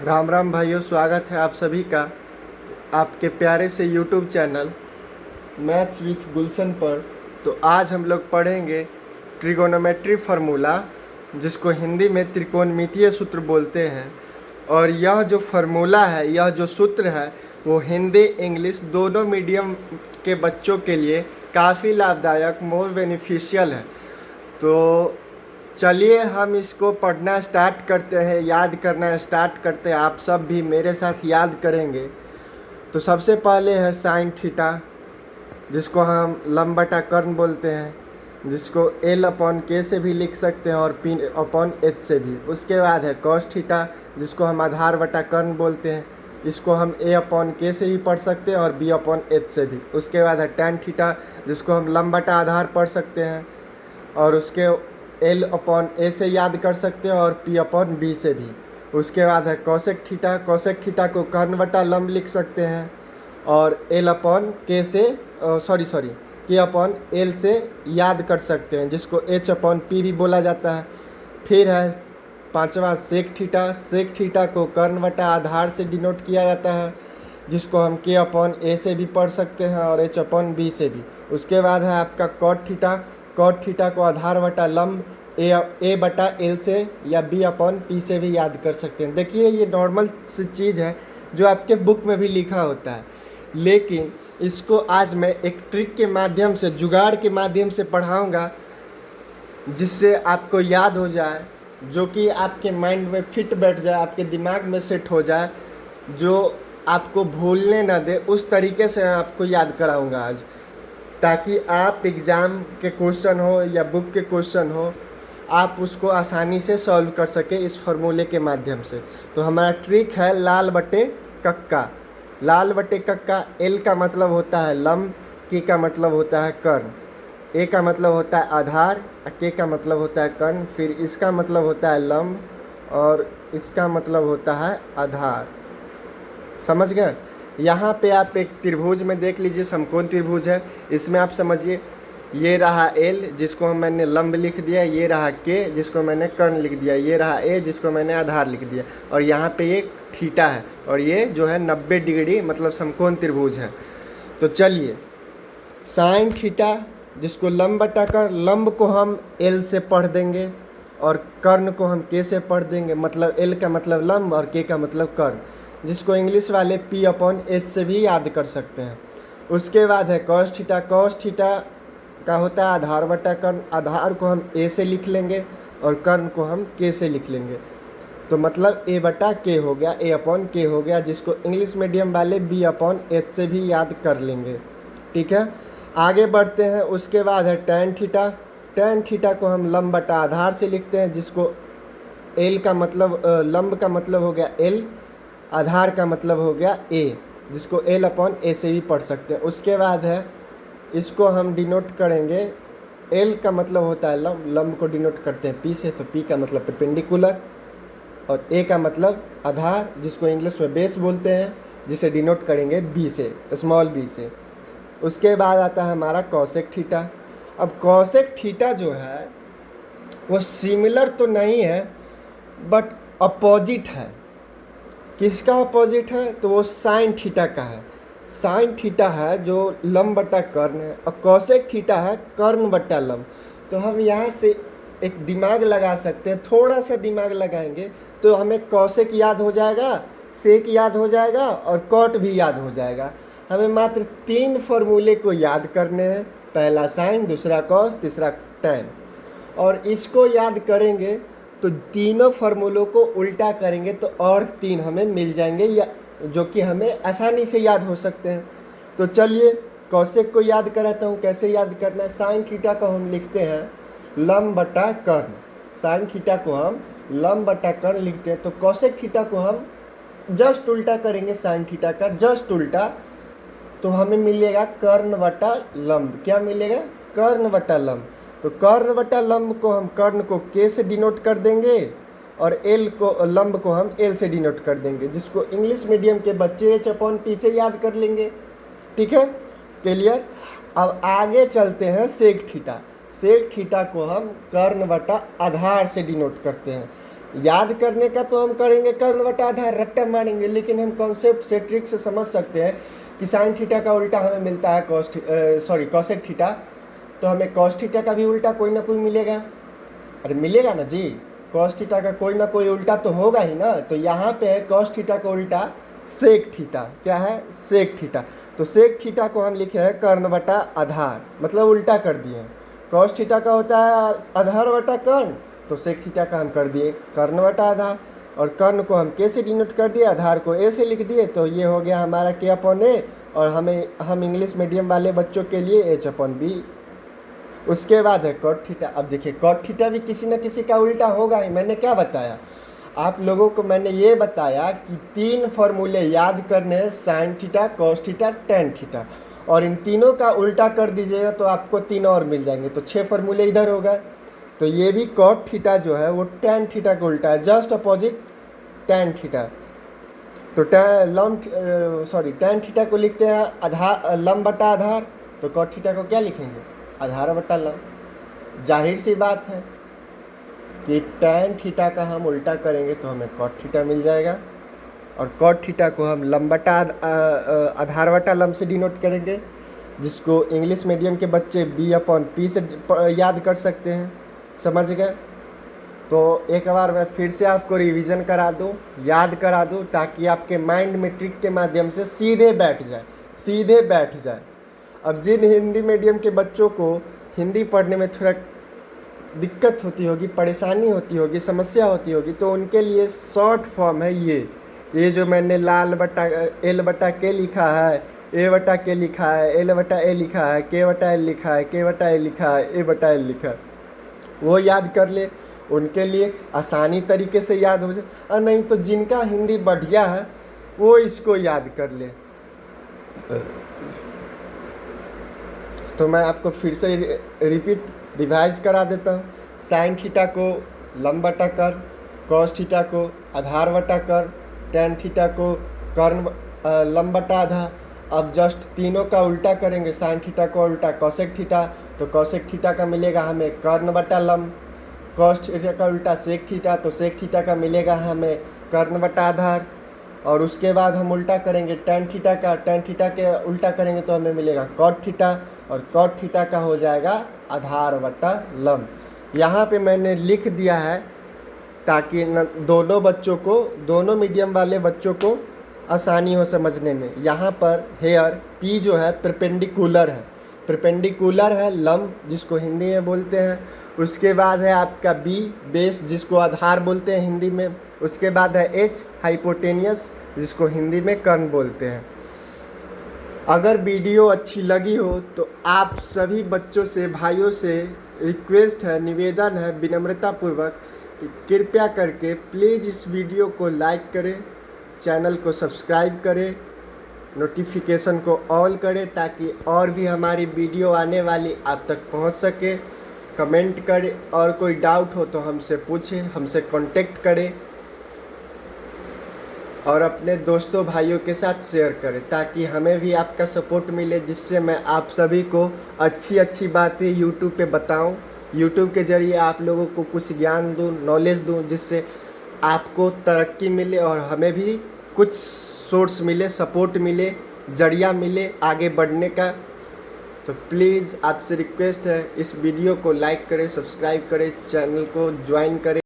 राम राम भाइयों, स्वागत है आप सभी का आपके प्यारे से यूट्यूब चैनल मैथ्स विथ गुलशन पर। तो आज हम लोग पढ़ेंगे ट्रिगोनोमेट्री फार्मूला, जिसको हिंदी में त्रिकोणमितीय सूत्र बोलते हैं। और यह जो फार्मूला है, यह जो सूत्र है, वो हिंदी इंग्लिश दोनों मीडियम के बच्चों के लिए काफ़ी लाभदायक, मोर बेनिफिशियल है। तो चलिए हम इसको पढ़ना स्टार्ट करते हैं, याद करना स्टार्ट करते हैं। आप सब भी मेरे साथ याद करेंगे। तो सबसे पहले है साइन थीटा, जिसको हम लंब बटा कर्ण बोलते हैं, जिसको एल अपॉन के से भी लिख सकते हैं और पी अपॉन एच से भी। उसके बाद है कॉस थीटा, जिसको हम आधार बटा कर्ण बोलते हैं। इसको हम ए अपॉन के से भी पढ़ सकते हैं और बी अपॉन एच से भी। उसके बाद है टैन थीटा, जिसको हम लंब बटा आधार पढ़ सकते हैं और उसके एल अपॉन ए से याद कर सकते हैं और पी अपॉन बी से भी। उसके बाद है कॉसेक थीटा, कॉसेक थीटा को कर्ण बटा लंब लिख सकते हैं और एल अपॉन के से के अपॉन एल से याद कर सकते हैं, जिसको एच अपॉन पी भी बोला जाता है। फिर है पांचवा सेक थीटा, सेक थीटा को कर्ण बटा आधार से डिनोट किया जाता है, जिसको हम के अपॉन ए से भी पढ़ सकते हैं और एच अपॉन बी से भी। उसके बाद है आपका कॉट थीटा, कॉट थीटा को आधार बटा लंब ए बटा एल से या बी अपॉन पी से भी याद कर सकते हैं। देखिए, ये नॉर्मल सी चीज़ है जो आपके बुक में भी लिखा होता है, लेकिन इसको आज मैं एक ट्रिक के माध्यम से, जुगाड़ के माध्यम से पढ़ाऊँगा, जिससे आपको याद हो जाए, जो कि आपके माइंड में फिट बैठ जाए, आपके दिमाग में सेट हो जाए, जो आपको भूलने ना दे। उस तरीके से मैं आपको याद कराऊँगा आज, ताकि आप एग्ज़ाम के क्वेश्चन हो या बुक के क्वेश्चन हो, आप उसको आसानी से सॉल्व कर सके इस फार्मूले के माध्यम से। तो हमारा ट्रिक है लाल बटे कक्का। लाल बटे कक्का, एल का मतलब होता है लंब, के का मतलब होता है कर्ण, ए का मतलब होता है आधार, के का मतलब होता है कर्ण, फिर इसका मतलब होता है लंब और इसका मतलब होता है आधार। समझ गए? यहाँ पे आप एक त्रिभुज में देख लीजिए, समकोण त्रिभुज है। इसमें आप समझिए, ये रहा एल, जिसको मैंने लंब लिख दिया, ये रहा के, जिसको मैंने कर्ण लिख दिया, ये रहा ए, जिसको मैंने आधार लिख दिया, और यहाँ पे एक थीटा है, और ये जो है 90 डिग्री मतलब समकोण त्रिभुज है। तो चलिए, साइन थीटा, जिसको लंब बटा कर्ण, लंब को हम एल से पढ़ देंगे और कर्ण को हम के से पढ़ देंगे। मतलब एल का मतलब लंब और के का मतलब कर्ण, जिसको इंग्लिश वाले पी अपॉन एच से भी याद कर सकते हैं। उसके बाद है कॉस थीटा, कॉस थीटा का होता है आधार बटा कर्ण, आधार को हम ए से लिख लेंगे और कर्ण को हम के से लिख लेंगे। तो मतलब ए बटा के हो गया, ए अपॉन के हो गया, जिसको इंग्लिश मीडियम वाले बी अपॉन एच से भी याद कर लेंगे। ठीक है, आगे बढ़ते हैं। उसके बाद है टैन थीटा, टैन थीटा को हम लंब बटा आधार से लिखते हैं, जिसको एल का मतलब लंब का मतलब हो गया एल, आधार का मतलब हो गया ए, जिसको एल अपॉन ए से भी पढ़ सकते हैं। उसके बाद है, इसको हम डिनोट करेंगे, एल का मतलब होता है लंब, लंब को डिनोट करते हैं पी से, तो पी का मतलब परपेंडिकुलर, और ए का मतलब आधार, जिसको इंग्लिश में बेस बोलते हैं, जिसे डिनोट करेंगे बी से, स्मॉल बी से। उसके बाद आता है हमारा कॉसेक थीटा। अब कॉसेक थीटा जो है वो सिमिलर तो नहीं है, बट अपोजिट है। किसका अपोजिट है? तो वो साइन थीटा का है। साइन थीटा है जो लंब बटा कर्ण है, और कॉसेक थीटा है कर्ण बटा लंब। तो हम यहाँ से एक दिमाग लगा सकते हैं, थोड़ा सा दिमाग लगाएंगे तो हमें कॉसेक याद हो जाएगा, सेक याद हो जाएगा और कॉट भी याद हो जाएगा। हमें मात्र 3 फार्मूले को याद करने हैं, पहला साइन, दूसरा कॉस, तीसरा टैन। और इसको याद करेंगे तो तीनों फार्मूलों को उल्टा करेंगे तो और 3 हमें मिल जाएंगे, या जो कि हमें आसानी से याद हो सकते हैं। तो चलिए कॉसेक को याद कराता हूँ, कैसे याद करना है। साइन थीटा को हम लिखते हैं लंब बटा कर्ण, साइन थीटा को हम लंब बटा कर्ण लिखते हैं। तो कॉसेक थीटा को हम जस्ट उल्टा करेंगे, साइन थीटा का जस्ट उल्टा, तो हमें मिलेगा कर्ण बटा लंब। क्या मिलेगा? कर्ण बटा लंब। तो कर्ण बटा लंब को हम कर्ण को के से डिनोट कर देंगे और एल को, लंब को हम एल से डिनोट कर देंगे, जिसको इंग्लिश मीडियम के बच्चे एच अपॉन पी से याद कर लेंगे। ठीक है, क्लियर? अब आगे चलते हैं सेक थीटा। सेक थीटा को हम कर्ण बटा आधार से डिनोट करते हैं। याद करने का तो हम करेंगे कर्ण बटा आधार, रट्टा मारेंगे, लेकिन हम कॉन्सेप्ट से ट्रिक से समझ सकते हैं कि साइन थीटा का उल्टा हमें मिलता है कॉसेक थीटा, तो हमें कॉस थीटा का भी उल्टा कोई ना कोई मिलेगा। अरे मिलेगा ना जी, कॉस थीटा का कोई ना कोई उल्टा तो होगा ही ना। तो यहाँ पे है कॉस थीटा का उल्टा सेक थीटा, क्या है सेक थीटा। तो सेक थीटा को हम लिखे हैं कर्ण बटा आधार, मतलब उल्टा कर दिए हैं। कॉस थीटा का होता है आधार बटा कर्ण, तो सेक थीटा का हम कर दिए कर्ण बटा आधार, और कर्ण को हम के से डिनोट कर दिए, आधार को ए से लिख दिए। तो ये हो गया हमारा के अपॉन ए, और हम इंग्लिश मीडियम वाले बच्चों के लिए एच अपॉन बी। उसके बाद है कॉट थीटा। अब देखिए कॉट थीटा भी किसी न किसी का उल्टा होगा ही। मैंने क्या बताया आप लोगों को, मैंने ये बताया कि 3 फॉर्मूले याद करने हैं, sine theta, cos theta, tan theta, और इन तीनों का उल्टा कर दीजिएगा तो आपको 3 और मिल जाएंगे। तो 6 फॉर्मूले इधर हो गए। तो ये भी कॉट थीटा जो है वो टेन थीटा का उल्टा है, जस्ट अपोजिट टेन थीटा। तो टेन थीटा को लिखते हैं आधार लंब बटा आधार, तो कॉट थीटा को क्या लिखेंगे आधार बटा लंब। जाहिर सी बात है कि टेन थीटा का हम उल्टा करेंगे तो हमें कॉट थीटा मिल जाएगा, और कॉट थीटा को हम लंब बटा आधार बटा लंब से डिनोट करेंगे, जिसको इंग्लिश मीडियम के बच्चे बी अपॉन पी से याद कर सकते हैं। समझ गए? तो एक बार मैं फिर से आपको रिवीजन करा दूँ, याद करा दूँ, ताकि आपके माइंड में ट्रिक के माध्यम से सीधे बैठ जाए। अब जिन हिंदी मीडियम के बच्चों को हिंदी पढ़ने में थोड़ा दिक्कत होती होगी, परेशानी होती होगी, समस्या होती होगी, तो उनके लिए शॉर्ट फॉर्म है ये जो मैंने लाल बटा एल बटा के लिखा है, ए बटा के लिखा है, एल बटा ए लिखा है, के बटा एल लिखा है, के बटा ए लिखा है, ए बटा एल लिखा है, वो याद कर ले। उनके लिए आसानी तरीके से याद हो जाए, और नहीं तो जिनका हिंदी बढ़िया है वो इसको याद कर ले। तो मैं आपको फिर से रिवाइज करा देता हूँ। साइन थीटा को लंब बटा कर, कॉस थीटा को आधार बटा कर, टेन थीटा को कर्ण लंब बटा आधा। अब जस्ट तीनों का उल्टा करेंगे, साइन थीटा को उल्टा कॉसेक थीटा, तो कॉसेक थीटा का मिलेगा हमें कर्ण बटा लंब। कॉस थीटा का उल्टा सेक थीटा, तो सेक थीटा का मिलेगा हमें कर्ण बटा आधार। और उसके बाद हम उल्टा करेंगे टेन थीटा का, टेन थीटा के उल्टा करेंगे तो हमें मिलेगा कॉट थीटा, और कॉट थीटा का हो जाएगा आधार बटा लंब। यहाँ पे मैंने लिख दिया है ताकि दोनों मीडियम वाले बच्चों को आसानी हो समझने में। यहाँ पर हेयर पी जो है परपेंडिकुलर है लंब, जिसको हिंदी में बोलते हैं। उसके बाद है आपका बी बेस, जिसको आधार बोलते हैं हिंदी में। उसके बाद है एच हाइपोटेनियस, जिसको हिंदी में कर्ण बोलते हैं। अगर वीडियो अच्छी लगी हो तो आप सभी बच्चों से, भाइयों से रिक्वेस्ट है, निवेदन है विनम्रतापूर्वक कि कृपया करके प्लीज़ इस वीडियो को लाइक करें, चैनल को सब्सक्राइब करें, नोटिफिकेशन को ऑल करें, ताकि और भी हमारी वीडियो आने वाली आप तक पहुंच सके। कमेंट करें, और कोई डाउट हो तो हमसे पूछें, हमसे कांटेक्ट करें, और अपने दोस्तों भाइयों के साथ शेयर करें, ताकि हमें भी आपका सपोर्ट मिले, जिससे मैं आप सभी को अच्छी बातें यूट्यूब पे बताऊं, यूट्यूब के ज़रिए आप लोगों को कुछ ज्ञान दूं, नॉलेज दूं, जिससे आपको तरक्की मिले और हमें भी कुछ सोर्स मिले, सपोर्ट मिले, जरिया मिले आगे बढ़ने का। तो प्लीज़ आपसे रिक्वेस्ट है, इस वीडियो को लाइक करें, सब्सक्राइब करें, चैनल को ज्वाइन करें।